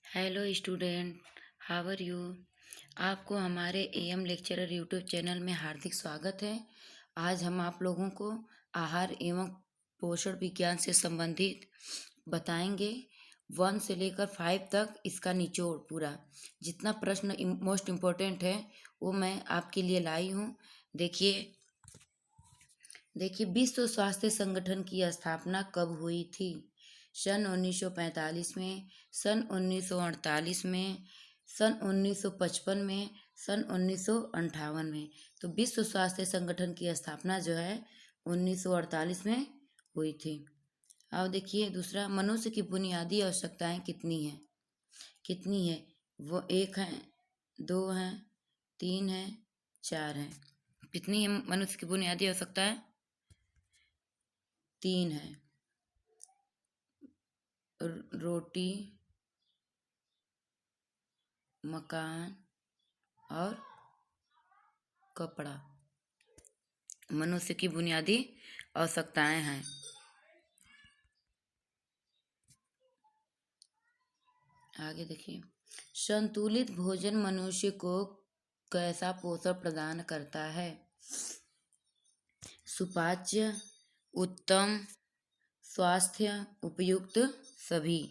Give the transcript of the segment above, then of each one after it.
Hello student, how are you. आपको हमारे am lecturer YouTube channel में हार्दिक स्वागत है। आज हम आप लोगों को आहार एवं पोषण विज्ञान से संबंधित बताएंगे। 1 से लेकर 5 तक इसका निचोड़ पूरा जितना प्रश्न मोस्ट इम्पोर्टेंट है वो मैं आपके लिए लाई हूँ। देखिए देखिए विश्व स्वास्थ्य संगठन की स्थापना कब हुई थी? सन 1945 में, सन 1948 में, सन 1955 में, सन 1958 में। तो विश्व स्वास्थ्य संगठन की स्थापना जो है 1948 में हुई थी। अब देखिए दूसरा, मनुष्य की बुनियादी आवश्यकताएं कितनी हैं? कितनी है? वो 1 है, 2 है, 3 है, 4 है। कितनी है मनुष्य की बुनियादी आवश्यकताएं? 3 है। रोटी, मकान और कपड़ा मनुष्य की बुनियादी आवश्यकताएं हैं। आगे देखिए, संतुलित भोजन मनुष्य को कैसा पोषण प्रदान करता है? सुपाच्य, उत्तम, स्वास्थ्य, उपयुक्त, सभी।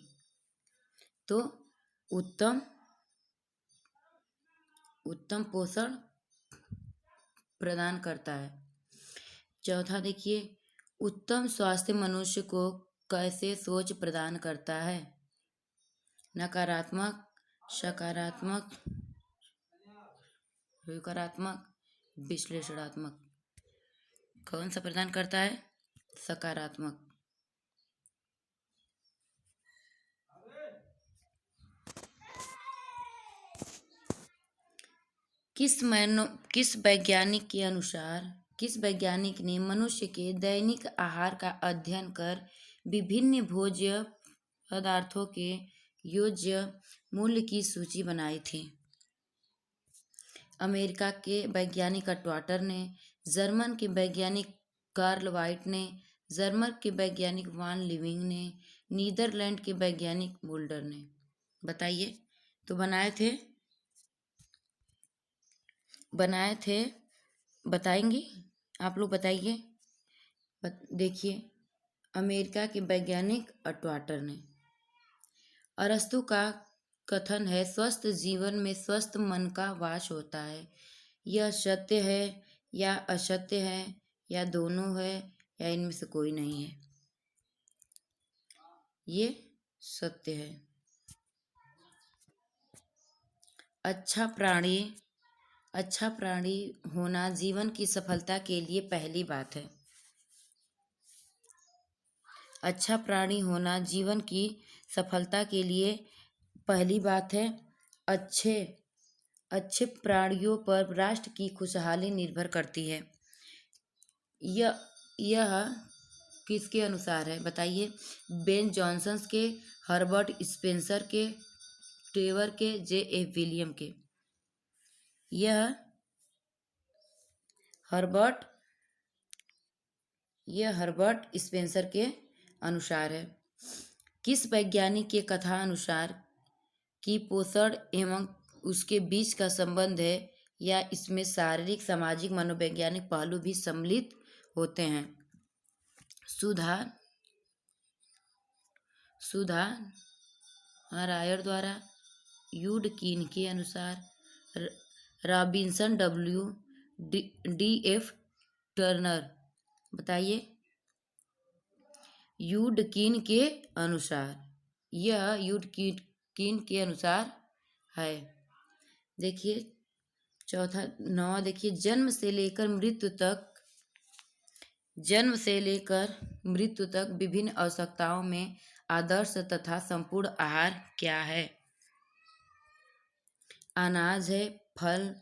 तो उत्तम उत्तम पोषण प्रदान करता है। चौथा देखिए, उत्तम स्वास्थ्य मनुष्य को कैसे सोच प्रदान करता है? नकारात्मक, सकारात्मक, विकारात्मक, विश्लेषणात्मक। कौन सा प्रदान करता है? सकारात्मक। किस वैज्ञानिक ने मनुष्य के दैनिक आहार का अध्ययन कर विभिन्न भोज्य पदार्थों के योज्य मूल्य की सूची बनाई थी? अमेरिका के वैज्ञानिक अटवाटर ने, जर्मन के वैज्ञानिक कार्ल वाइट ने, जर्मन के वैज्ञानिक वान लिविंग ने, नीदरलैंड के वैज्ञानिक मुल्डर ने। बताइए। तो बनाए थे, बताएंगे आप लोग, बताइए। देखिए, अमेरिका के वैज्ञानिक अटवाटर ने। अरस्तु का कथन है, स्वस्थ जीवन में स्वस्थ मन का वास होता है। यह सत्य है या असत्य है या दोनों है या इनमें से कोई नहीं है? ये सत्य है। अच्छा प्राणी होना जीवन की सफलता के लिए पहली बात है। अच्छा प्राणी होना जीवन की सफलता के लिए पहली बात है। अच्छे अच्छे प्राणियों पर राष्ट्र की खुशहाली निर्भर करती है। यह किसके अनुसार है? बताइए। बेन जॉनसन के, हर्बर्ट स्पेंसर के, ट्रेवर के, J.F. विलियम के। यह हर्बर्ट स्पेंसर के अनुसार है। किस वैज्ञानिक के कथा अनुसार कि पोषण एवं उसके बीच का संबंध है या इसमें शारीरिक, सामाजिक, मनोवैज्ञानिक पहलू भी सम्मिलित होते हैं? सुधा रायर द्वारा, यूडकीन के अनुसार, रॉबिन्सन W. D.F. टर्नर। बताइए। यूडकीन के अनुसार, यह यूडकीन के अनुसार है। देखिए चौथा, 9 देखिए, जन्म से लेकर मृत्यु तक विभिन्न आवश्यकताओं में आदर्श तथा संपूर्ण आहार क्या है? अनाज है, फल,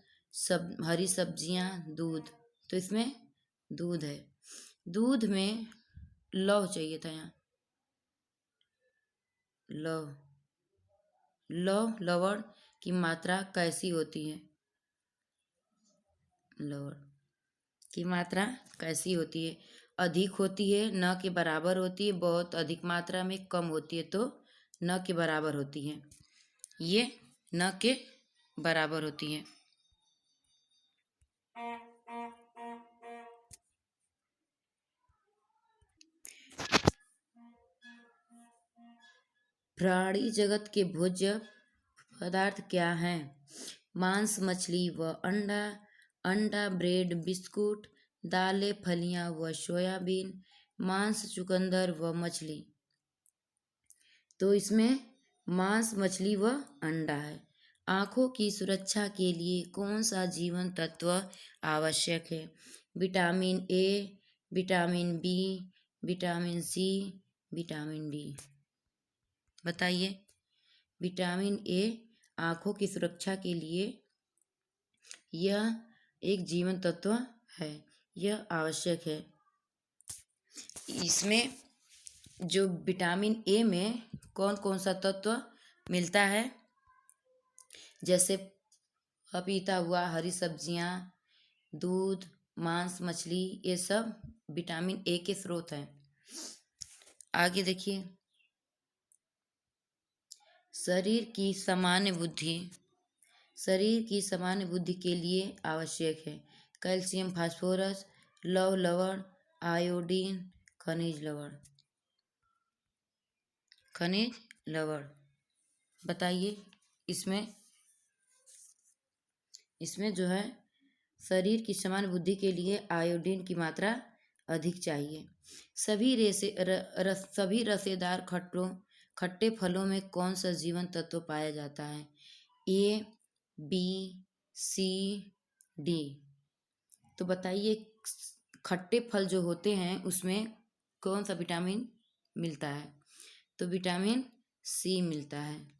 हरी सब्जियां, दूध। तो इसमें दूध है। दूध में लौह चाहिए था यहाँ, लवण की मात्रा कैसी होती है? लवण की मात्रा कैसी होती है? अधिक होती है, न के बराबर होती है, बहुत अधिक मात्रा में, कम होती है तो न के बराबर होती है। ये न के बराबर होती है। प्राणी जगत के भोज्य पदार्थ क्या हैं? मांस, मछली व अंडा, अंडा, ब्रेड, बिस्कुट, दालें, फलियां व सोयाबीन, मांस, चुकंदर व मछली। तो इसमें मांस, मछली व अंडा है। आँखों की सुरक्षा के लिए कौन सा जीवन तत्व आवश्यक है? Vitamin A, vitamin B, vitamin C, vitamin D. बताइए। विटामिन ए आँखों की सुरक्षा के लिए यह एक जीवन तत्व है, यह आवश्यक है। इसमें जो विटामिन ए में कौन कौन सा तत्व मिलता है? जैसे पपीता हुआ, हरी सब्जियां, दूध, मांस, मछली, ये सब विटामिन ए के स्रोत हैं। आगे देखिए। शरीर की सामान्य बुद्धि के लिए आवश्यक है। कैल्शियम, फास्फोरस, लौह लवण, आयोडीन, खनिज लवण। बताइए। इसमें जो है शरीर की समान बुद्धि के लिए आयोडीन की मात्रा अधिक चाहिए। सभी रसेदार खट्टे फलों में कौन सा जीवन तत्व पाया जाता है? ए, बी, सी, डी। तो बताइए, खट्टे फल जो होते हैं उसमें कौन सा विटामिन मिलता है? तो विटामिन सी मिलता है।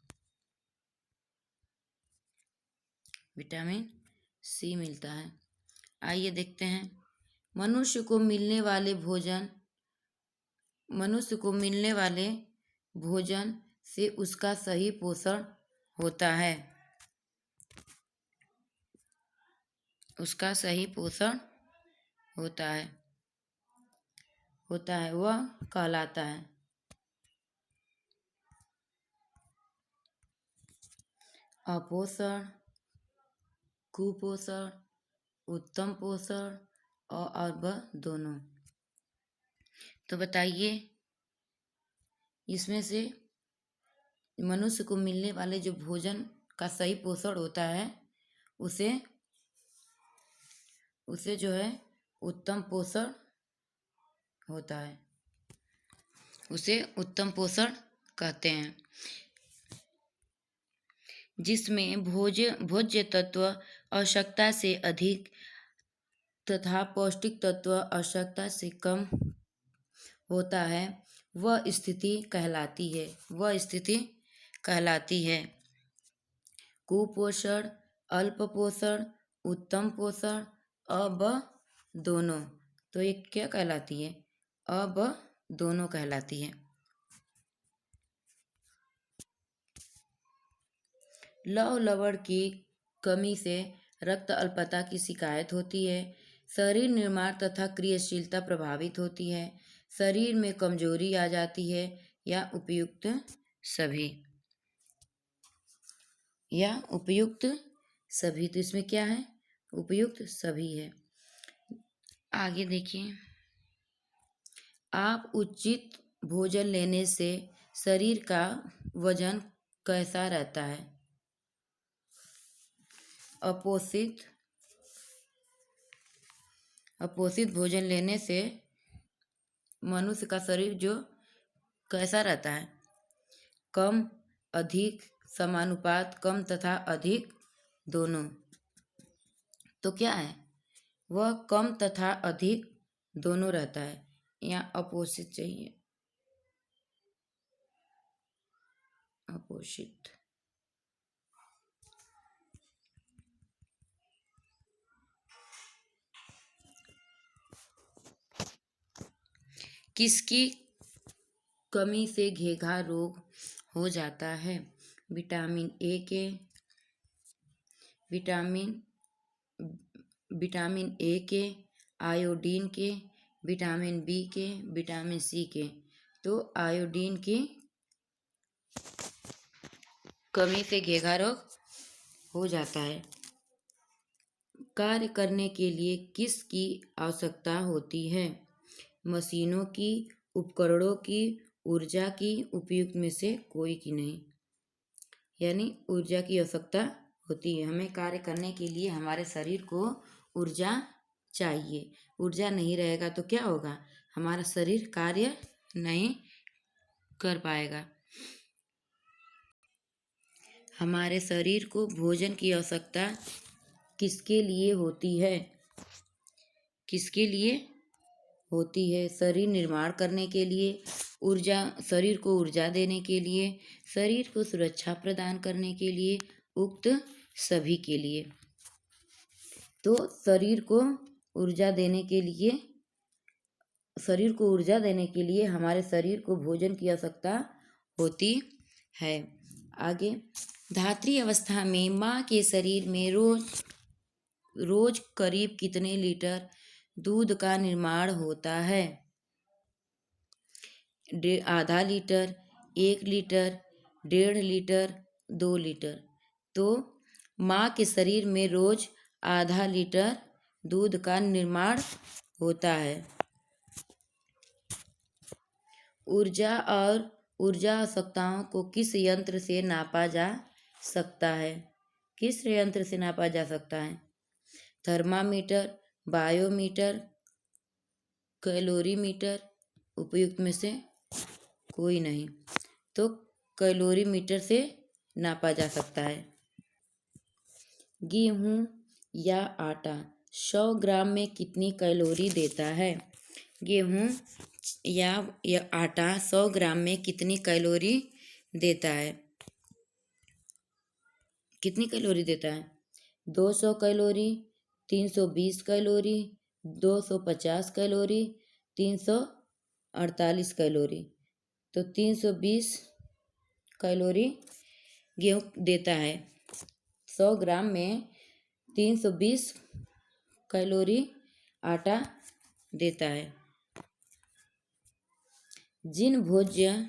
विटामिन सी मिलता है। आइए देखते हैं। मनुष्य को मिलने वाले भोजन से उसका सही पोषण होता है। उसका सही पोषण होता है वह कहलाता है अपोषण, कुपोषण, उत्तम पोषण और वह दोनों। तो बताइए, इसमें से मनुष्य को मिलने वाले जो भोजन का सही पोषण होता है उसे जो है उत्तम पोषण होता है, उसे उत्तम पोषण कहते हैं। जिसमें भोज्य तत्व आवश्यकता से अधिक तथा पौष्टिक तत्व आवश्यकता से कम होता है, वह स्थिति कहलाती है कुपोषण, अल्प पोषण, उत्तम पोषण, अब दोनों। तो ये क्या कहलाती है? अब दोनों कहलाती है। लौह लवण की कमी से रक्त अल्पता की शिकायत होती है। शरीर निर्माण तथा क्रियाशीलता प्रभावित होती है। शरीर में कमजोरी आ जाती है या उपयुक्त सभी। तो इसमें क्या है? उपयुक्त सभी है। आगे देखिए। आप उचित भोजन लेने से शरीर का वजन कैसा रहता है? अपोषित भोजन लेने से मनुष्य का शरीर जो कैसा रहता है? कम, अधिक, समानुपात, कम तथा अधिक, दोनों। तो क्या है? वह कम तथा अधिक दोनों रहता है। यहाँ अपोषित चाहिए, अपोषित। किसकी कमी से घेघा रोग हो जाता है? विटामिन ए के, विटामिन ए के, आयोडीन के, विटामिन बी के, विटामिन सी के। तो आयोडीन की कमी से घेघा रोग हो जाता है। कार्य करने के लिए किसकी आवश्यकता होती है? मशीनों की, उपकरणों की, ऊर्जा की, उपयुक्त में से कोई की नहीं। यानी ऊर्जा की आवश्यकता होती है। हमें कार्य करने के लिए हमारे शरीर को ऊर्जा चाहिए। ऊर्जा नहीं रहेगा तो क्या होगा? हमारा शरीर कार्य नहीं कर पाएगा। हमारे शरीर को भोजन की आवश्यकता किसके लिए होती है? किसके लिए होती है? शरीर निर्माण करने के लिए, ऊर्जा, शरीर को ऊर्जा देने के लिए, शरीर को सुरक्षा प्रदान करने के लिए, उक्त सभी के लिए। तो शरीर को ऊर्जा देने के लिए, शरीर को ऊर्जा देने के लिए हमारे शरीर को भोजन की आवश्यकता होती है। आगे, धात्री अवस्था में माँ के शरीर में रोज करीब कितने लीटर दूध का निर्माण होता है? आधा लीटर, 1 लीटर, 1.5 लीटर, 2 लीटर। तो माँ के शरीर में रोज आधा लीटर दूध का निर्माण होता है। ऊर्जा और ऊर्जा आवश्यकताओं को किस यंत्र से नापा जा सकता है? किस यंत्र से नापा जा सकता है? थर्मामीटर, बायोमीटर, कैलोरीमीटर, उपयुक्त में से कोई नहीं। तो कैलोरीमीटर से नापा जा सकता है। गेहूं या आटा 100 ग्राम में कितनी कैलोरी देता है? गेहूं या आटा 100 ग्राम में कितनी कैलोरी देता है? कितनी कैलोरी देता है? 200 कैलोरी, 320 कैलोरी, 250 कैलोरी, 348 कैलोरी। तो 320 कैलोरी गेहूँ देता है। 100 ग्राम में 320 कैलोरी आटा देता है। जिन भोज्य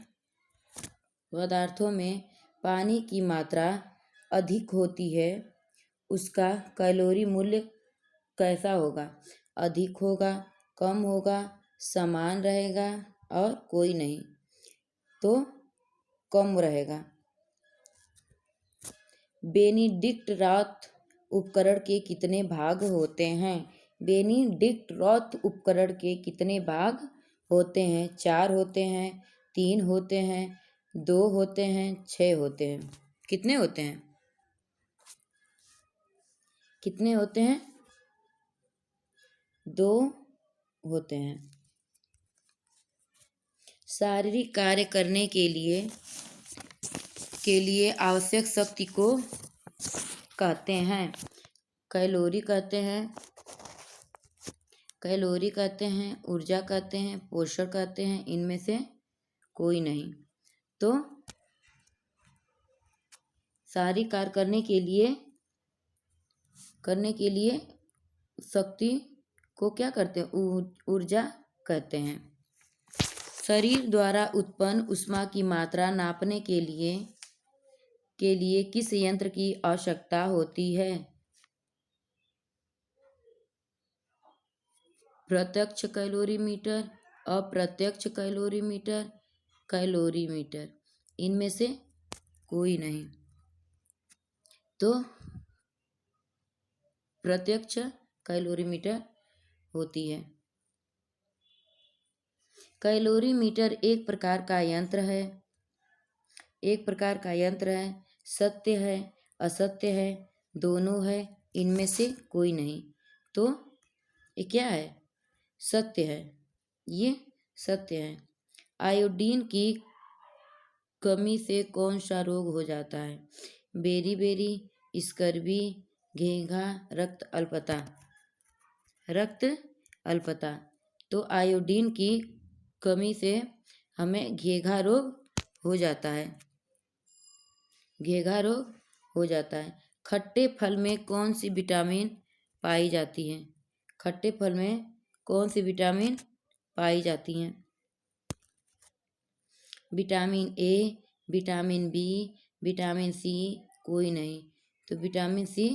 पदार्थों में पानी की मात्रा अधिक होती है उसका कैलोरी मूल्य कैसा होगा? अधिक होगा, कम होगा, समान रहेगा और कोई नहीं? तो कम रहेगा। बेनिडिक्ट रॉथ उपकरण के कितने भाग होते हैं? बेनिडिक्ट रॉथ उपकरण के कितने भाग होते हैं? 4 होते हैं, 3 होते हैं, 2 होते हैं, 6 होते हैं। कितने होते हैं? कितने होते हैं? 2 होते हैं। शारीरिक कार्य करने के लिए आवश्यक शक्ति को कहते हैं कैलोरी कहते हैं, ऊर्जा कहते हैं, पोषण कहते हैं, इनमें से कोई नहीं। तो शारीरिक कार्य करने के लिए शक्ति को क्या करते हैं? ऊर्जा कहते हैं। शरीर द्वारा उत्पन्न ऊष्मा की मात्रा नापने के लिए किस यंत्र की आवश्यकता होती है? प्रत्यक्ष कैलोरीमीटर, अप्रत्यक्ष कैलोरीमीटर, इनमें से कोई नहीं। तो प्रत्यक्ष कैलोरीमीटर होती है। कैलोरीमीटर एक प्रकार का यंत्र है, सत्य है, असत्य है, दोनों है, इनमें से कोई नहीं। तो ये क्या है? सत्य है। ये सत्य है। आयोडीन की कमी से कौन सा रोग हो जाता है? बेरी, स्कर्वी, घेंघा, रक्त अल्पता। तो आयोडीन की कमी से हमें घेंघा रोग हो जाता है। खट्टे फल में कौन सी विटामिन पाई जाती है? खट्टे फल में कौन सी विटामिन पाई जाती हैं? Vitamin A, vitamin B, vitamin C कोई नहीं, तो विटामिन सी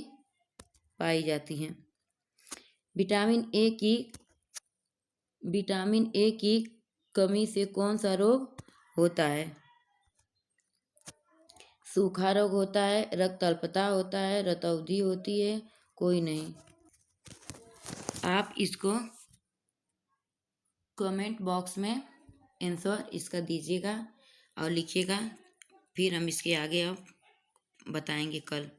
पाई जाती हैं। विटामिन ए की कमी से कौन सा रोग होता है? सूखा रोग होता है, रक्त अल्पता होता है, रतौंधी होती है, कोई नहीं। आप इसको कमेंट बॉक्स में आंसर इसका दीजिएगा और लिखिएगा, फिर हम इसके आगे अब बताएंगे कल।